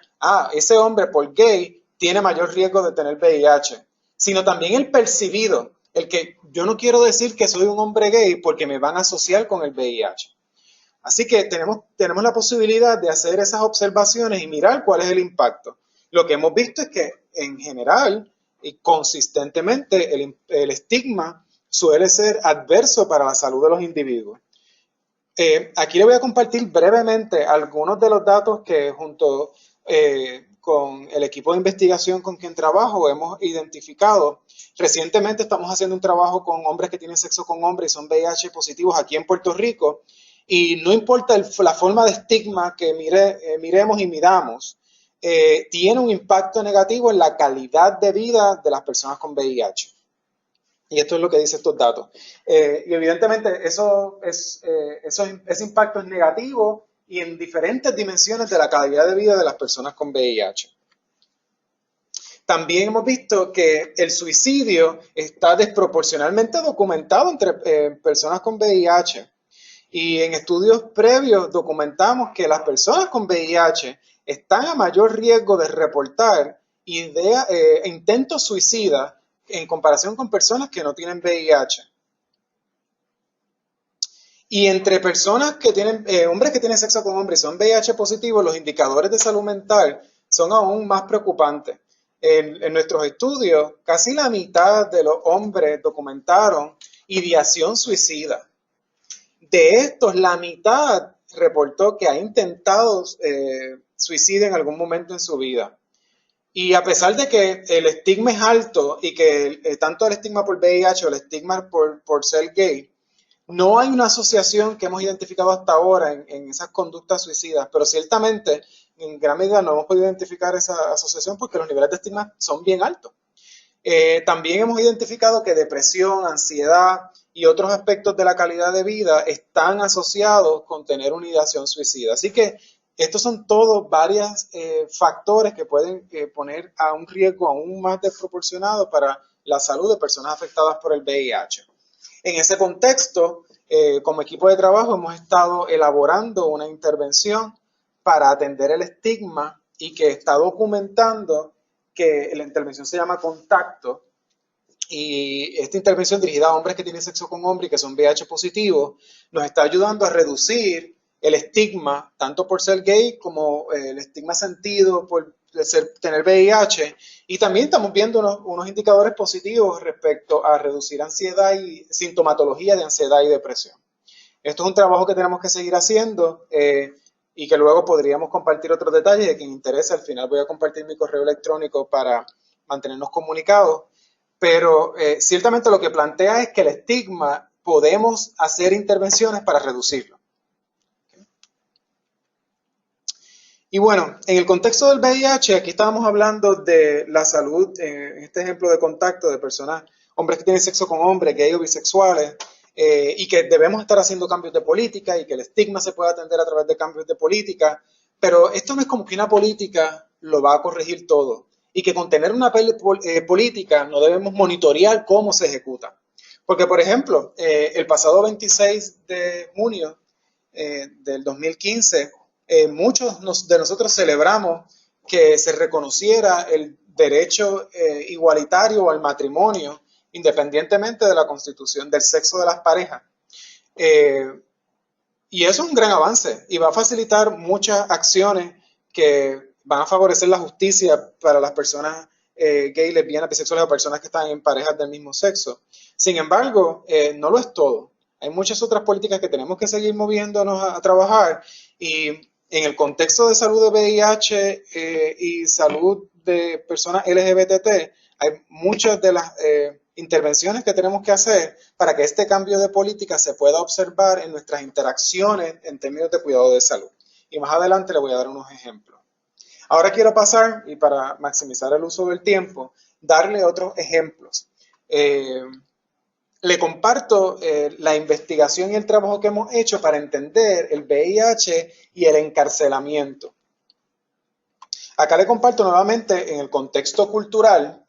ese hombre por gay tiene mayor riesgo de tener VIH, sino también el percibido, el que yo no quiero decir que soy un hombre gay porque me van a asociar con el VIH. Así que tenemos la posibilidad de hacer esas observaciones y mirar cuál es el impacto. Lo que hemos visto es que en general y consistentemente el estigma suele ser adverso para la salud de los individuos. Aquí le voy a compartir brevemente algunos de los datos que junto con el equipo de investigación con quien trabajo hemos identificado. Recientemente estamos haciendo un trabajo con hombres que tienen sexo con hombres y son VIH positivos aquí en Puerto Rico y no importa la forma de estigma que miremos y midamos, tiene un impacto negativo en la calidad de vida de las personas con VIH. Y esto es lo que dicen estos datos. Y evidentemente ese impacto es negativo y en diferentes dimensiones de la calidad de vida de las personas con VIH. También hemos visto que el suicidio está desproporcionalmente documentado entre personas con VIH. Y en estudios previos documentamos que las personas con VIH están a mayor riesgo de reportar intentos suicidas en comparación con personas que no tienen VIH. Y entre personas que tienen, hombres que tienen sexo con hombres y son VIH positivos, los indicadores de salud mental son aún más preocupantes. En nuestros estudios, casi la mitad de los hombres documentaron ideación suicida. De estos, la mitad reportó que ha intentado suicidio en algún momento en su vida. Y a pesar de que el estigma es alto y que tanto el estigma por VIH o el estigma por ser gay, no hay una asociación que hemos identificado hasta ahora en esas conductas suicidas, pero ciertamente en gran medida no hemos podido identificar esa asociación porque los niveles de estigma son bien altos. También hemos identificado que depresión, ansiedad y otros aspectos de la calidad de vida están asociados con tener una ideación suicida. Así que estos son todos varios factores que pueden poner a un riesgo aún más desproporcionado para la salud de personas afectadas por el VIH. En ese contexto, como equipo de trabajo hemos estado elaborando una intervención para atender el estigma y que está documentando que la intervención se llama Contacto, y esta intervención dirigida a hombres que tienen sexo con hombres y que son VIH positivos nos está ayudando a reducir el estigma, tanto por ser gay como el estigma sentido por tener VIH, y también estamos viendo unos indicadores positivos respecto a reducir ansiedad y sintomatología de ansiedad y depresión. Esto es un trabajo que tenemos que seguir haciendo y que luego podríamos compartir otros detalles. De quien interese, al final voy a compartir mi correo electrónico para mantenernos comunicados. Pero ciertamente lo que plantea es que el estigma podemos hacer intervenciones para reducirlo. Y bueno, en el contexto del VIH, aquí estábamos hablando de la salud, en este ejemplo de contacto de personas, hombres que tienen sexo con hombres, gay o bisexuales, y que debemos estar haciendo cambios de política y que el estigma se puede atender a través de cambios de política, pero esto no es como que una política lo va a corregir todo y que con tener una política no debemos monitorear cómo se ejecuta. Porque, por ejemplo, el pasado 26 de junio del 2015, muchos de nosotros celebramos que se reconociera el derecho igualitario al matrimonio, independientemente de la constitución, del sexo de las parejas. Y eso es un gran avance y va a facilitar muchas acciones que van a favorecer la justicia para las personas gay, lesbianas, bisexuales o personas que están en parejas del mismo sexo. Sin embargo, no lo es todo. Hay muchas otras políticas que tenemos que seguir moviéndonos a trabajar, y en el contexto de salud de VIH y salud de personas LGBT, hay muchas de las intervenciones que tenemos que hacer para que este cambio de política se pueda observar en nuestras interacciones en términos de cuidado de salud. Y más adelante le voy a dar unos ejemplos. Ahora quiero pasar, y para maximizar el uso del tiempo, darle otros ejemplos. Le comparto la investigación y el trabajo que hemos hecho para entender el VIH y el encarcelamiento. Acá le comparto nuevamente en el contexto cultural,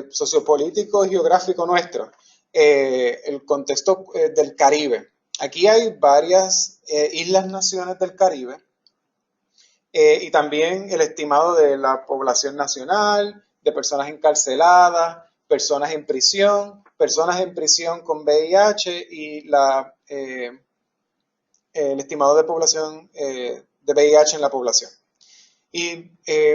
sociopolítico y geográfico nuestro, el contexto del Caribe. Aquí hay varias islas-naciones del Caribe y también el estimado de la población nacional, de personas encarceladas, personas en prisión con VIH y el estimado de población de VIH en la población. Y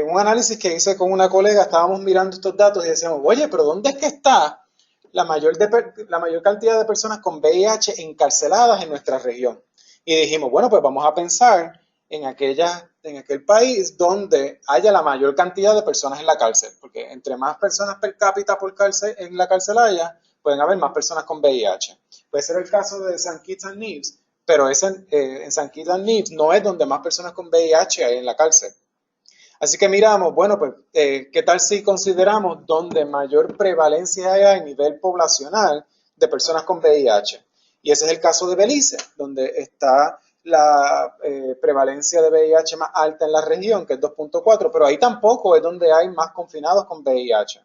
un análisis que hice con una colega, estábamos mirando estos datos y decíamos, oye, pero ¿dónde es que está la mayor cantidad de personas con VIH encarceladas en nuestra región? Y dijimos, bueno, pues vamos a pensar en aquel país donde haya la mayor cantidad de personas en la cárcel, porque entre más personas per cápita en la cárcel haya, pueden haber más personas con VIH. Puede ser el caso de St. Kitts and Nevis, pero en St. Kitts and Nevis no es donde más personas con VIH hay en la cárcel. Así que miramos, bueno, pues, ¿qué tal si consideramos donde mayor prevalencia hay a nivel poblacional de personas con VIH? Y ese es el caso de Belice, donde está la prevalencia de VIH más alta en la región, que es 2.4, pero ahí tampoco es donde hay más confinados con VIH.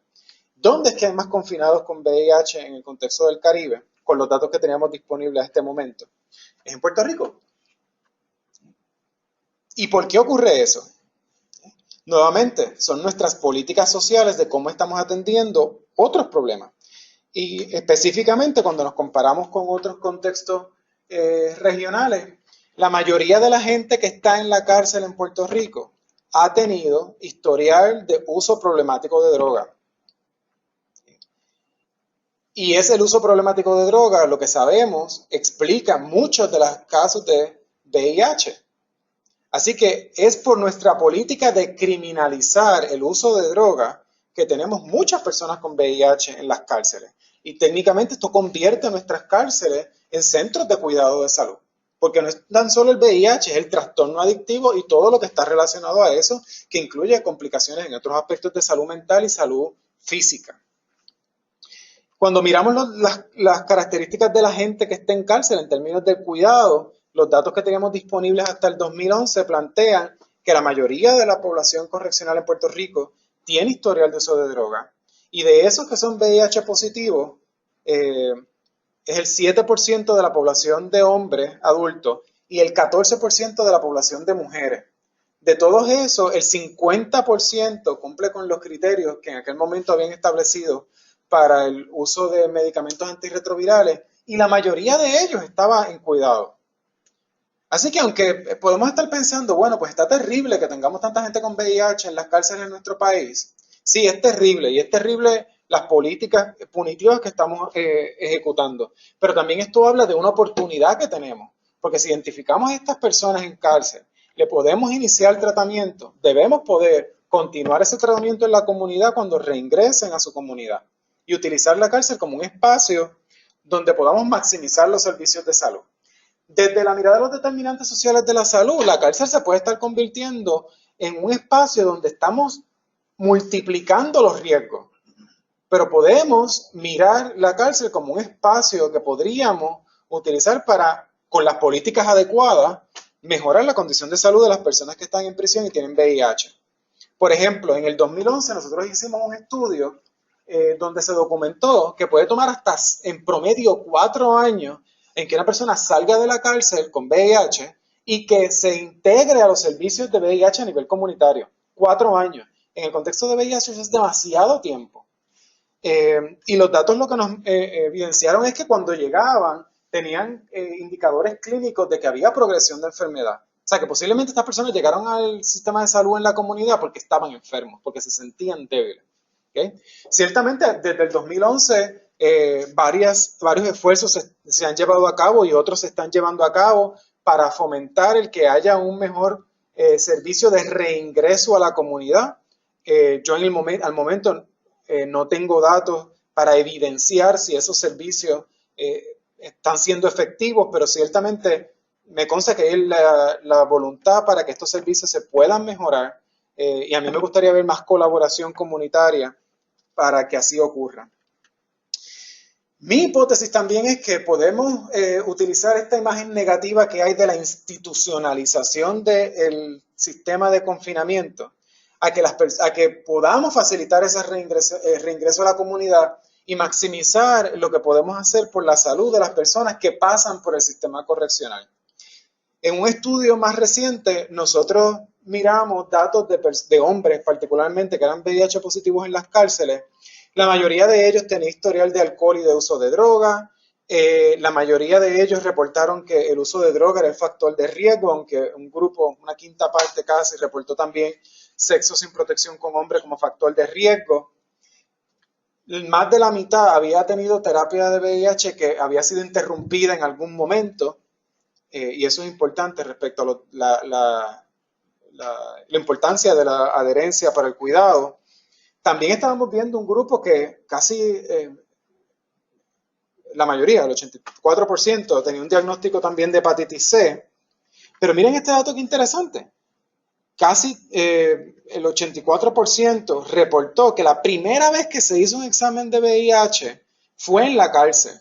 ¿Dónde es que hay más confinados con VIH en el contexto del Caribe? Con los datos que teníamos disponibles a este momento. Es en Puerto Rico. ¿Y por qué ocurre eso? Nuevamente, son nuestras políticas sociales de cómo estamos atendiendo otros problemas. Y específicamente cuando nos comparamos con otros contextos regionales, la mayoría de la gente que está en la cárcel en Puerto Rico ha tenido historial de uso problemático de droga. Y es el uso problemático de droga, lo que sabemos, explica muchos de los casos de VIH. Así que es por nuestra política de criminalizar el uso de droga que tenemos muchas personas con VIH en las cárceles. Y técnicamente esto convierte nuestras cárceles en centros de cuidado de salud. Porque no es tan solo el VIH, es el trastorno adictivo y todo lo que está relacionado a eso, que incluye complicaciones en otros aspectos de salud mental y salud física. Cuando miramos las características de la gente que está en cárcel en términos del cuidado, los datos que teníamos disponibles hasta el 2011 plantean que la mayoría de la población correccional en Puerto Rico tiene historial de uso de droga. Y de esos que son VIH positivos, es el 7% de la población de hombres adultos y el 14% de la población de mujeres. De todos esos, el 50% cumple con los criterios que en aquel momento habían establecido para el uso de medicamentos antirretrovirales y la mayoría de ellos estaba en cuidado. Así que aunque podemos estar pensando, bueno, pues está terrible que tengamos tanta gente con VIH en las cárceles en nuestro país, sí, es terrible y es terrible las políticas punitivas que estamos ejecutando, pero también esto habla de una oportunidad que tenemos, porque si identificamos a estas personas en cárcel, le podemos iniciar tratamiento, debemos poder continuar ese tratamiento en la comunidad cuando reingresen a su comunidad y utilizar la cárcel como un espacio donde podamos maximizar los servicios de salud. Desde la mirada de los determinantes sociales de la salud, la cárcel se puede estar convirtiendo en un espacio donde estamos multiplicando los riesgos, pero podemos mirar la cárcel como un espacio que podríamos utilizar para, con las políticas adecuadas, mejorar la condición de salud de las personas que están en prisión y tienen VIH. Por ejemplo, en el 2011 nosotros hicimos un estudio donde se documentó que puede tomar hasta en promedio 4 años en que una persona salga de la cárcel con VIH y que se integre a los servicios de VIH a nivel comunitario. 4 años. En el contexto de VIH es demasiado tiempo. Y los datos lo que nos evidenciaron es que cuando llegaban tenían indicadores clínicos de que había progresión de enfermedad. O sea, que posiblemente estas personas llegaron al sistema de salud en la comunidad porque estaban enfermos, porque se sentían débiles. ¿Okay? Ciertamente, desde el 2011, varios esfuerzos se han llevado a cabo y otros se están llevando a cabo para fomentar el que haya un mejor servicio de reingreso a la comunidad. Yo al momento no tengo datos para evidenciar si esos servicios están siendo efectivos, pero ciertamente me consta que hay la voluntad para que estos servicios se puedan mejorar y a mí me gustaría ver más colaboración comunitaria para que así ocurra. Mi hipótesis también es que podemos utilizar esta imagen negativa que hay de la institucionalización del sistema de confinamiento a que podamos facilitar ese reingreso a la comunidad y maximizar lo que podemos hacer por la salud de las personas que pasan por el sistema correccional. En un estudio más reciente, nosotros miramos datos de hombres particularmente que eran VIH positivos en las cárceles. La mayoría de ellos tenían historial de alcohol y de uso de droga. La mayoría de ellos reportaron que el uso de droga era el factor de riesgo, aunque un grupo, una quinta parte casi, reportó también sexo sin protección con hombres como factor de riesgo. Más de la mitad había tenido terapia de VIH que había sido interrumpida en algún momento, y eso es importante respecto a la importancia de la adherencia para el cuidado. También estábamos viendo un grupo que casi la mayoría, el 84%, tenía un diagnóstico también de hepatitis C. Pero miren este dato que interesante. Casi el 84% reportó que la primera vez que se hizo un examen de VIH fue en la cárcel.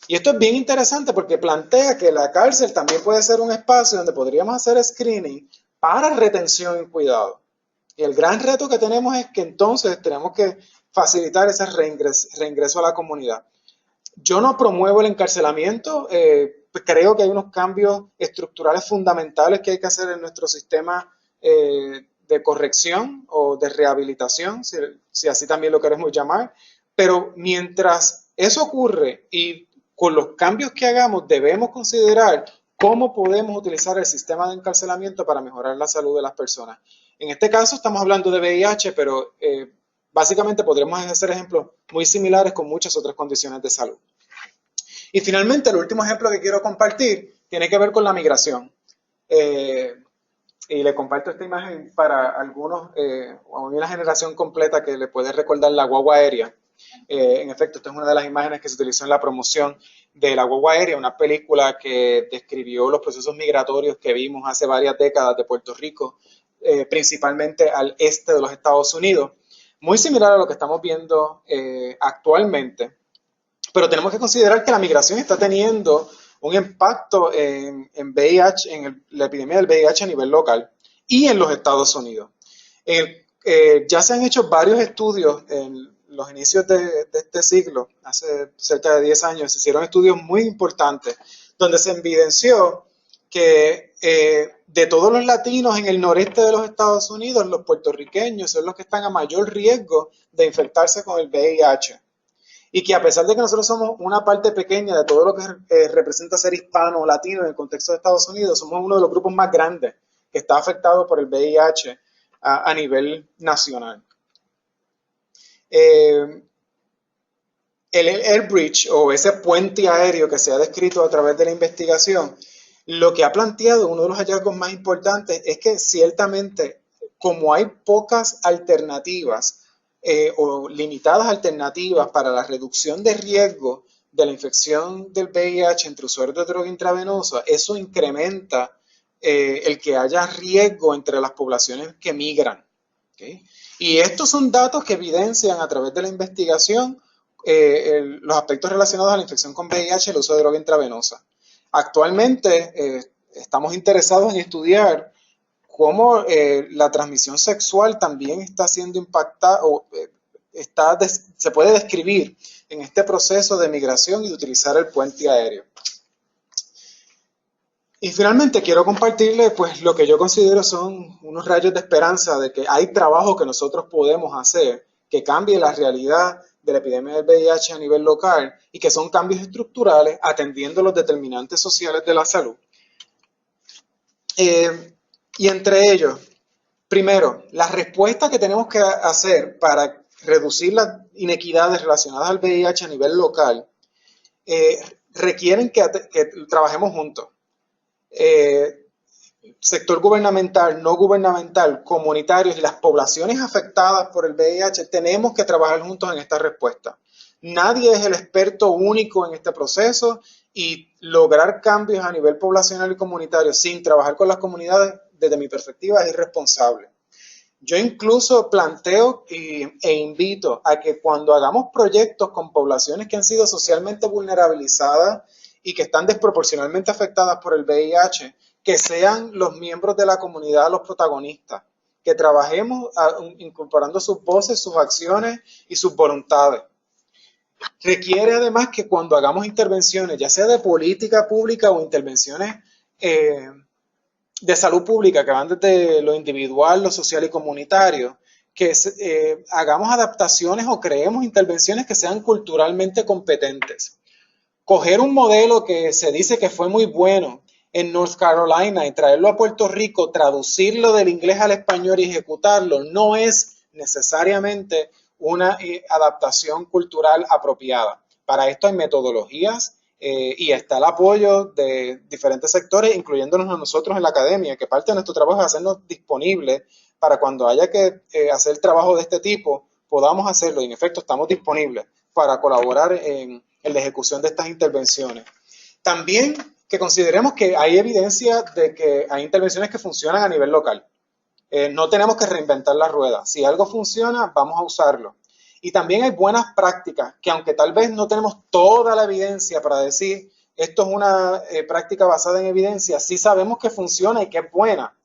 Y esto es bien interesante porque plantea que la cárcel también puede ser un espacio donde podríamos hacer screening para retención y cuidado. Y el gran reto que tenemos es que entonces tenemos que facilitar ese reingreso a la comunidad. Yo no promuevo el encarcelamiento, creo que hay unos cambios estructurales fundamentales que hay que hacer en nuestro sistema de corrección o de rehabilitación, si así también lo queremos llamar, pero mientras eso ocurre y con los cambios que hagamos debemos considerar cómo podemos utilizar el sistema de encarcelamiento para mejorar la salud de las personas. En este caso estamos hablando de VIH, pero básicamente podremos hacer ejemplos muy similares con muchas otras condiciones de salud. Y finalmente, el último ejemplo que quiero compartir tiene que ver con la migración. Y le comparto esta imagen para algunos, o una generación completa que le puede recordar la guagua aérea. En efecto, esta es una de las imágenes que se utilizó en la promoción de la guagua aérea, una película que describió los procesos migratorios que vimos hace varias décadas de Puerto Rico, principalmente al este de los Estados Unidos. muy similar a lo que estamos viendo actualmente, pero tenemos que considerar que la migración está teniendo un impacto en VIH, la epidemia del VIH a nivel local y en los Estados Unidos. Ya se han hecho varios estudios en los inicios de este siglo, hace cerca de 10 años, se hicieron estudios muy importantes donde se evidenció que de todos los latinos en el noreste de los Estados Unidos, los puertorriqueños son los que están a mayor riesgo de infectarse con el VIH. Y que a pesar de que nosotros somos una parte pequeña de todo lo que representa ser hispano o latino en el contexto de Estados Unidos, somos uno de los grupos más grandes que está afectado por el VIH a nivel nacional. El Air Bridge o ese puente aéreo que se ha descrito a través de la investigación, lo que ha planteado uno de los hallazgos más importantes es que ciertamente, como hay pocas alternativas o limitadas alternativas para la reducción de riesgo de la infección del VIH entre usuarios de droga intravenosa, eso incrementa el que haya riesgo entre las poblaciones que migran. ¿Okay? Y estos son datos que evidencian a través de la investigación los aspectos relacionados a la infección con VIH y el uso de droga intravenosa. Actualmente estamos interesados en estudiar cómo la transmisión sexual también está siendo impactada o se puede describir en este proceso de migración y de utilizar el puente aéreo. Y finalmente quiero compartirles pues lo que yo considero son unos rayos de esperanza de que hay trabajo que nosotros podemos hacer que cambie la realidad de la epidemia del VIH a nivel local y que son cambios estructurales atendiendo los determinantes sociales de la salud. Y entre ellos, primero, las respuestas que tenemos que hacer para reducir las inequidades relacionadas al VIH a nivel local requieren que trabajemos juntos. Sector gubernamental, no gubernamental, comunitarios y las poblaciones afectadas por el VIH, tenemos que trabajar juntos en esta respuesta. Nadie es el experto único en este proceso y lograr cambios a nivel poblacional y comunitario sin trabajar con las comunidades, desde mi perspectiva, es irresponsable. Yo incluso planteo e invito a que cuando hagamos proyectos con poblaciones que han sido socialmente vulnerabilizadas y que están desproporcionalmente afectadas por el VIH, que sean los miembros de la comunidad los protagonistas, que trabajemos incorporando sus voces, sus acciones y sus voluntades. Requiere además que cuando hagamos intervenciones, ya sea de política pública o intervenciones de salud pública que van desde lo individual, lo social y comunitario, que hagamos adaptaciones o creemos intervenciones que sean culturalmente competentes. Coger un modelo que se dice que fue muy bueno en North Carolina y traerlo a Puerto Rico, traducirlo del inglés al español y ejecutarlo, no es necesariamente una adaptación cultural apropiada. Para esto hay metodologías y está el apoyo de diferentes sectores, incluyéndonos a nosotros en la academia, que parte de nuestro trabajo es hacernos disponibles para cuando haya que hacer trabajo de este tipo, podamos hacerlo. Y en efecto, estamos disponibles para colaborar en la ejecución de estas intervenciones. También que consideremos que hay evidencia de que hay intervenciones que funcionan a nivel local. No tenemos que reinventar la rueda. Si algo funciona, vamos a usarlo. Y también hay buenas prácticas que aunque tal vez no tenemos toda la evidencia para decir esto es una práctica basada en evidencia, sí sabemos que funciona y que es buena.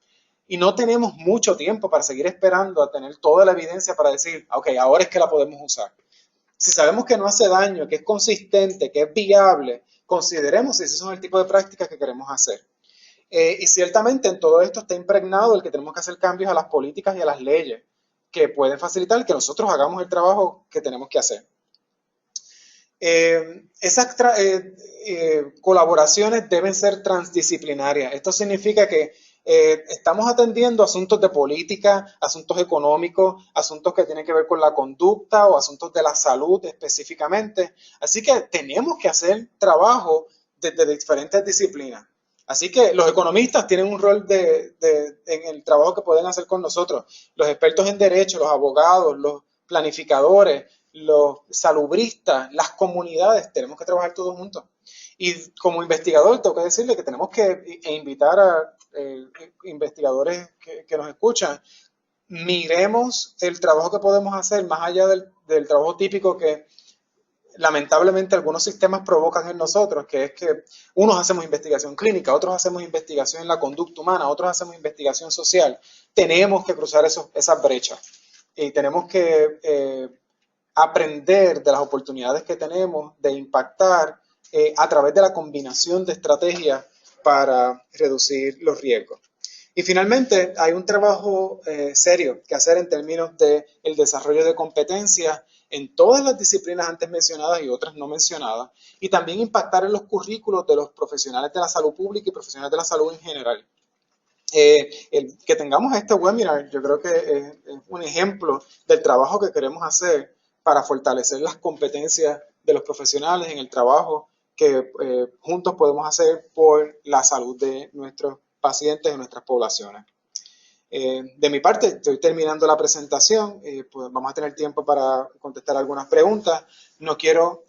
Y no tenemos mucho tiempo para seguir esperando a tener toda la evidencia para decir, ok, ahora es que la podemos usar. Si sabemos que no hace daño, que es consistente, que es viable, consideremos si ese es el tipo de prácticas que queremos hacer. Y ciertamente en todo esto está impregnado el que tenemos que hacer cambios a las políticas y a las leyes que pueden facilitar que nosotros hagamos el trabajo que tenemos que hacer. Esas colaboraciones deben ser transdisciplinarias. Esto significa que estamos atendiendo asuntos de política, asuntos económicos, asuntos que tienen que ver con la conducta o asuntos de la salud específicamente. Así que tenemos que hacer trabajo desde diferentes disciplinas. Así que los economistas tienen un rol en el trabajo que pueden hacer con nosotros. Los expertos en derecho, los abogados, los planificadores, los salubristas, las comunidades, tenemos que trabajar todos juntos. Y como investigador tengo que decirle que tenemos que invitar a investigadores que nos escuchan miremos el trabajo que podemos hacer más allá del trabajo típico que lamentablemente algunos sistemas provocan en nosotros, que es que unos hacemos investigación clínica, otros hacemos investigación en la conducta humana, otros hacemos investigación social. Tenemos que cruzar esas brechas y tenemos que aprender de las oportunidades que tenemos de impactar a través de la combinación de estrategias para reducir los riesgos. Y finalmente, hay un trabajo serio que hacer en términos del desarrollo de competencias en todas las disciplinas antes mencionadas y otras no mencionadas, y también impactar en los currículos de los profesionales de la salud pública y profesionales de la salud en general. El que tengamos este webinar, yo creo que es un ejemplo del trabajo que queremos hacer para fortalecer las competencias de los profesionales en el trabajo que juntos podemos hacer por la salud de nuestros pacientes y nuestras poblaciones. De mi parte, estoy terminando la presentación, pues vamos a tener tiempo para contestar algunas preguntas. No quiero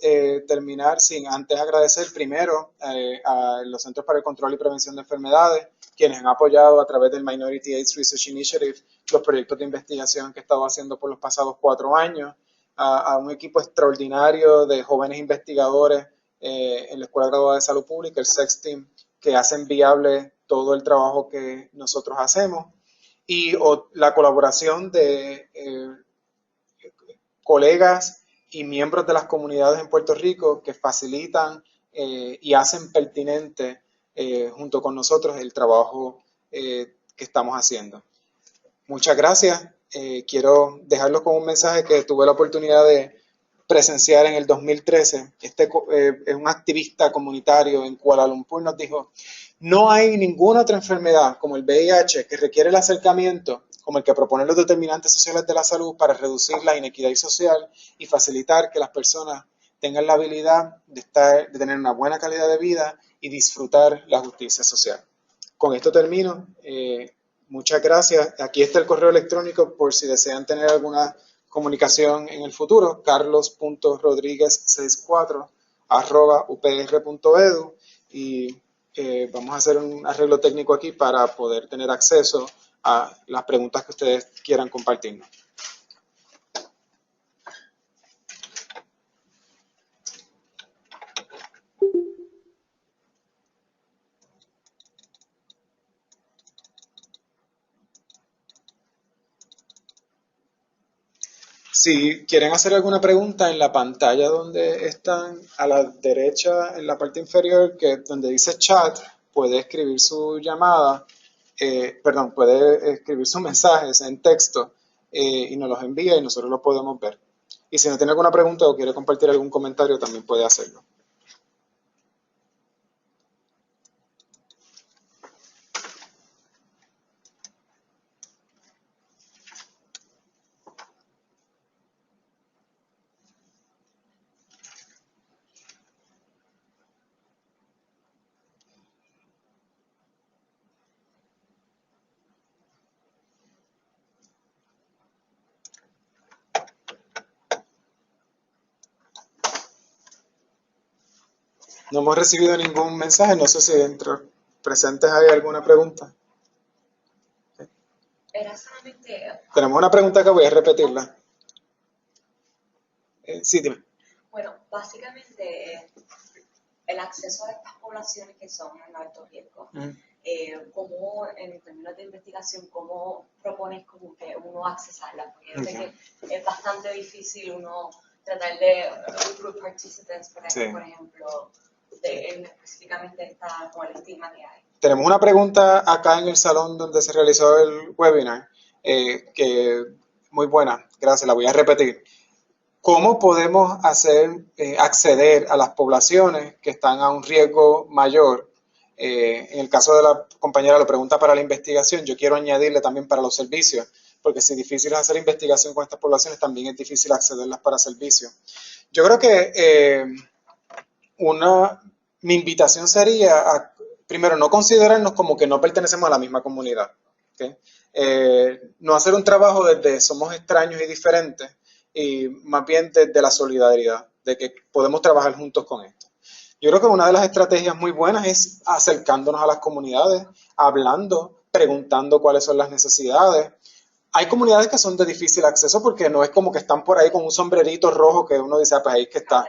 terminar sin antes agradecer primero a los Centros para el Control y Prevención de Enfermedades, quienes han apoyado a través del Minority AIDS Research Initiative los proyectos de investigación que he estado haciendo por los pasados 4 años, a un equipo extraordinario de jóvenes investigadores en la Escuela Graduada de Salud Pública, el SEX Team, que hacen viable todo el trabajo que nosotros hacemos, y la colaboración de colegas y miembros de las comunidades en Puerto Rico que facilitan y hacen pertinente junto con nosotros el trabajo que estamos haciendo. Muchas gracias. Quiero dejarlos con un mensaje que tuve la oportunidad de presenciar en el 2013. Es un activista comunitario en Kuala Lumpur, nos dijo: no hay ninguna otra enfermedad como el VIH que requiere el acercamiento como el que proponen los determinantes sociales de la salud para reducir la inequidad social y facilitar que las personas tengan la habilidad de tener una buena calidad de vida y disfrutar la justicia social. Con esto termino. Muchas gracias. Aquí está el correo electrónico por si desean tener alguna comunicación en el futuro: carlos.rodriguez64@upr.edu, y vamos a hacer un arreglo técnico aquí para poder tener acceso a las preguntas que ustedes quieran compartirnos. Si quieren hacer alguna pregunta, en la pantalla donde están a la derecha, en la parte inferior, donde dice chat, puede escribir su llamada, puede escribir sus mensajes en texto y nos los envía y nosotros los podemos ver. Y si no tiene alguna pregunta o quiere compartir algún comentario, también puede hacerlo. No hemos recibido ningún mensaje, no sé si dentro presentes hay alguna pregunta. Era solamente... Tenemos una pregunta que voy a repetirla. Sí, dime. Bueno, básicamente el acceso a estas poblaciones que son en alto riesgo, ¿cómo, en términos de investigación, cómo propones como que uno accesarla? Porque yo sé que es bastante difícil uno tratar de recruit participants, por ejemplo, específicamente está con el estigma que hay. Tenemos una pregunta acá en el salón donde se realizó el webinar, que muy buena, gracias, la voy a repetir. ¿Cómo podemos acceder a las poblaciones que están a un riesgo mayor? En el caso de la compañera lo pregunta para la investigación, yo quiero añadirle también para los servicios, porque si es difícil hacer investigación con estas poblaciones, también es difícil accederlas para servicios. Yo creo que mi invitación sería primero, no considerarnos como que no pertenecemos a la misma comunidad. ¿Okay? No hacer un trabajo desde somos extraños y diferentes, y más bien desde la solidaridad, de que podemos trabajar juntos con esto. Yo creo que una de las estrategias muy buenas es acercándonos a las comunidades, hablando, preguntando cuáles son las necesidades, Hay comunidades que son de difícil acceso porque no es como que están por ahí con un sombrerito rojo que uno dice, ah, pues ahí es que está.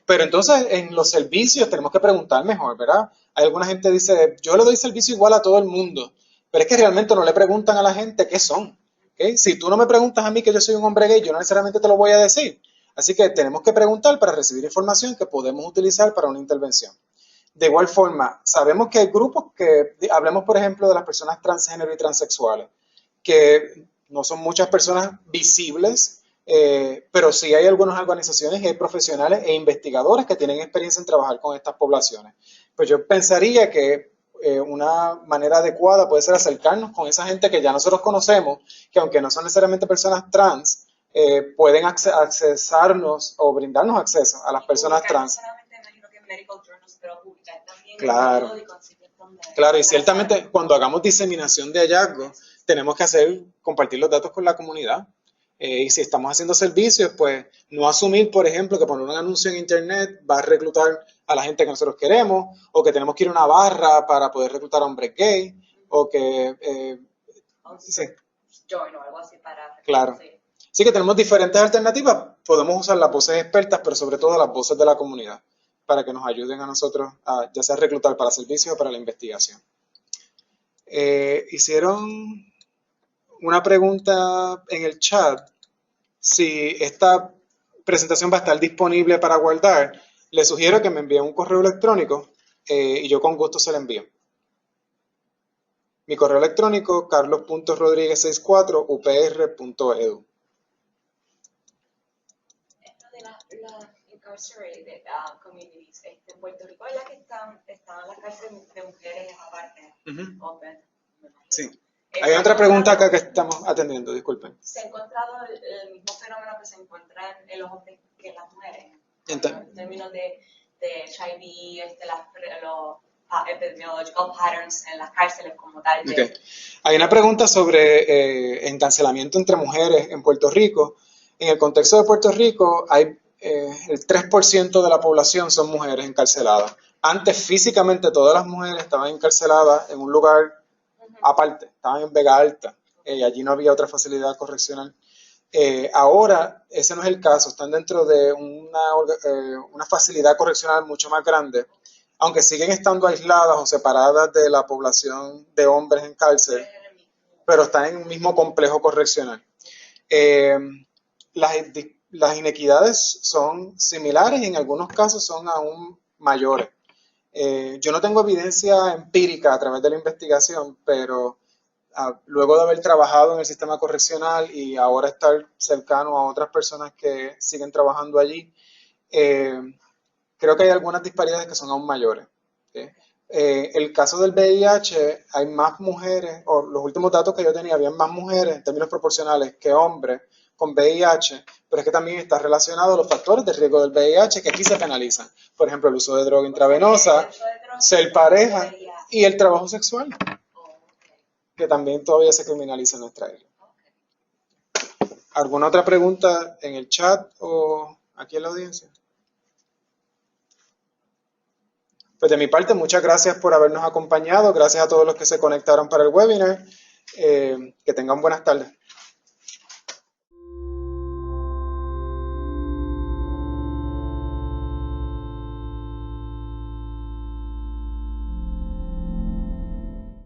Pero entonces en los servicios tenemos que preguntar mejor, ¿verdad? Hay alguna gente que dice, yo le doy servicio igual a todo el mundo, pero es que realmente no le preguntan a la gente qué son. ¿Okay? Si tú no me preguntas a mí que yo soy un hombre gay, yo no necesariamente te lo voy a decir. Así que tenemos que preguntar para recibir información que podemos utilizar para una intervención. De igual forma, sabemos que hay grupos que, hablemos por ejemplo de las personas transgénero y transexuales, que no son muchas personas visibles, pero sí hay algunas organizaciones y hay profesionales e investigadores que tienen experiencia en trabajar con estas poblaciones. Pues yo pensaría que una manera adecuada puede ser acercarnos con esa gente que ya nosotros conocemos, que aunque no son necesariamente personas trans, pueden accesarnos o brindarnos acceso a las personas trans. Claro, claro, y ciertamente cuando hagamos diseminación de hallazgos, tenemos que compartir los datos con la comunidad. Y si estamos haciendo servicios, pues no asumir, por ejemplo, que poner un anuncio en internet va a reclutar a la gente que nosotros queremos, o que tenemos que ir a una barra para poder reclutar a hombres gay, o que... sí. Join o algo así para... Claro. Sí que tenemos diferentes alternativas, podemos usar las voces expertas, pero sobre todo las voces de la comunidad, para que nos ayuden a nosotros a ya sea reclutar para servicios o para la investigación. Hicieron una pregunta en el chat, si esta presentación va a estar disponible para guardar. Les sugiero que me envíen un correo electrónico y yo con gusto se la envío. Mi correo electrónico, carlos.rodriguez64upr.edu. Esto de las incarcerated communities, en Puerto Rico es la que están las cárceles de mujeres aparte. Open, sí. Hay otra pregunta acá que estamos atendiendo, disculpen. ¿Se ha encontrado el mismo fenómeno que se encuentra en los hombres que en las mujeres? En términos de HIV, los epidemiological patterns en las cárceles como tal. Okay. Hay una pregunta sobre encarcelamiento entre mujeres en Puerto Rico. En el contexto de Puerto Rico, hay el 3% de la población son mujeres encarceladas. Antes, físicamente, todas las mujeres estaban encarceladas en un lugar aparte, estaban en Vega Alta, y allí no había otra facilidad correccional. Ahora, ese no es el caso, están dentro de una facilidad correccional mucho más grande, aunque siguen estando aisladas o separadas de la población de hombres en cárcel, pero están en un mismo complejo correccional. Las inequidades son similares y en algunos casos son aún mayores. Yo no tengo evidencia empírica a través de la investigación, pero luego de haber trabajado en el sistema correccional y ahora estar cercano a otras personas que siguen trabajando allí, creo que hay algunas disparidades que son aún mayores. El caso del VIH, hay más mujeres, o los últimos datos que yo tenía, había más mujeres en términos proporcionales que hombres con VIH, pero es que también está relacionado a los factores de riesgo del VIH que aquí se penalizan. Por ejemplo, el uso de droga intravenosa, ser pareja y el trabajo sexual, que también todavía se criminaliza en nuestra isla. ¿Alguna otra pregunta en el chat o aquí en la audiencia? Pues de mi parte, muchas gracias por habernos acompañado. Gracias a todos los que se conectaron para el webinar. Que tengan buenas tardes.